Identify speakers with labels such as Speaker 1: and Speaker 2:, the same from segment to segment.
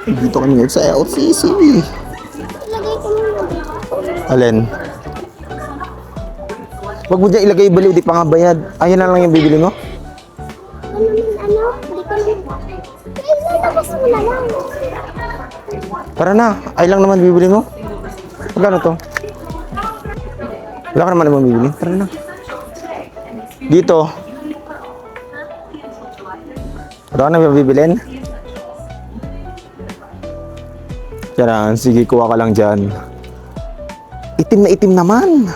Speaker 1: Dito kami ngayon sa LCC.
Speaker 2: Ilagay ko muna dito.
Speaker 1: Alin? Huwag mo dyan ilagay baliw, di pa nga bayad. Ayun na lang yung bibili mo?
Speaker 2: Ano naman, ano? Hindi ko na. Lalabas mo na lang.
Speaker 1: Tara na, ay lang naman bibili mo. Magkano to? Wala ka naman naman bibili. Tara na. Dito. Wala ka naman bibilin? Yan, sige, kuha ka lang dyan. Itim na itim naman.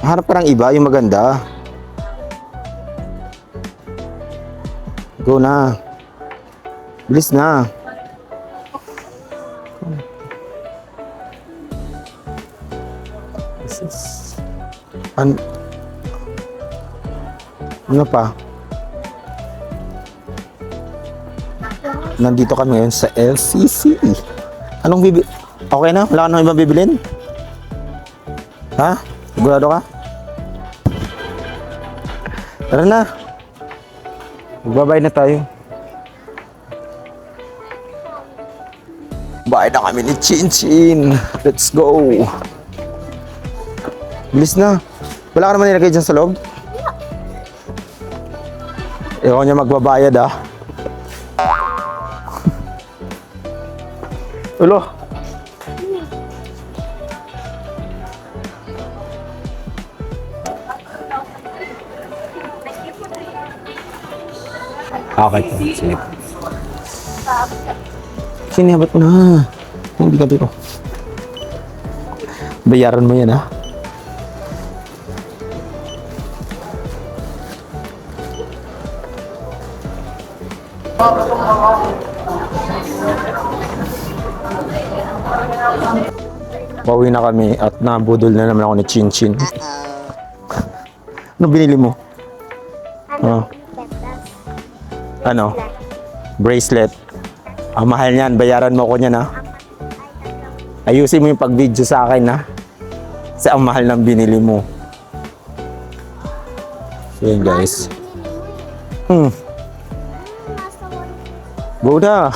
Speaker 1: Harap parang iba, yung maganda. Go na. Bilis na. Ano pa? Nandito kami ngayon sa LCC. Anong bibi... Okay na? Wala ka nang ibang bibilin? Ha? Sigurado ka? Tara na. Magbabay na tayo. Bye na kami ni Chin Chin. Let's go. Bilis na. Wala ka naman nilagay dyan sa loob? Ewan niya magbabayad ah. Ulo. Okay po. Sige. Sinihabat mo na. Hindi ka dito. Bayaran mo yan ha. Pauwi na kami at nabudol na naman ako ni Chin Chin. Ano binili mo?
Speaker 2: Ano?
Speaker 1: Ano? Bracelet. Ang mahal niyan, bayaran mo ko niyan ha. Ayusin mo yung pag-video sa akin ha. Kasi ang mahal ng binili mo. So yun guys. Go na.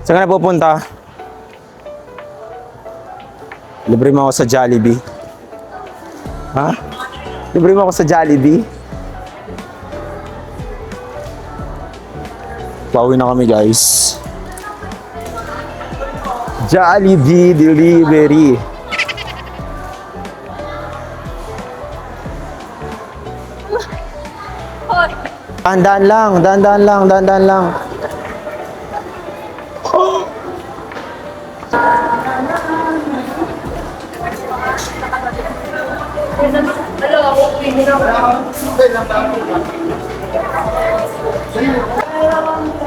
Speaker 1: Saan ka na pupunta? Libre mo ako sa Jollibee. Ha? Libre mo ako sa Jollibee? Pauwi na kami guys. Jollibee Delivery. Dahan-dahan lang, dahan-dahan lang, dahan-dahan lang.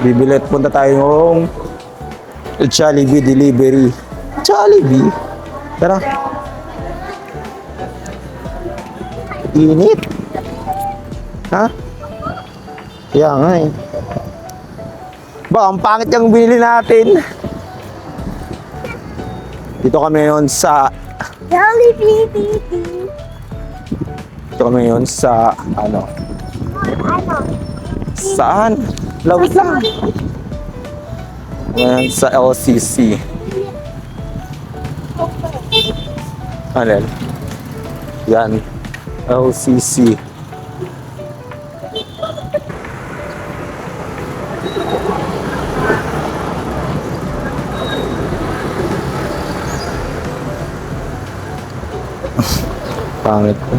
Speaker 1: Bibilit, punta tayong Jollibee Delivery. Jollibee? Tara. Init. Ha? Kaya nga eh. Ba, ang pangit yung binili natin. Dito kami ngayon sa...
Speaker 2: Jollibee, baby.
Speaker 1: Dito kami ngayon sa... Ano?
Speaker 2: Ano?
Speaker 1: Saan? Lawit lang. Ngayon sa LCC. Ano? Yan. LCC. Pangit ko.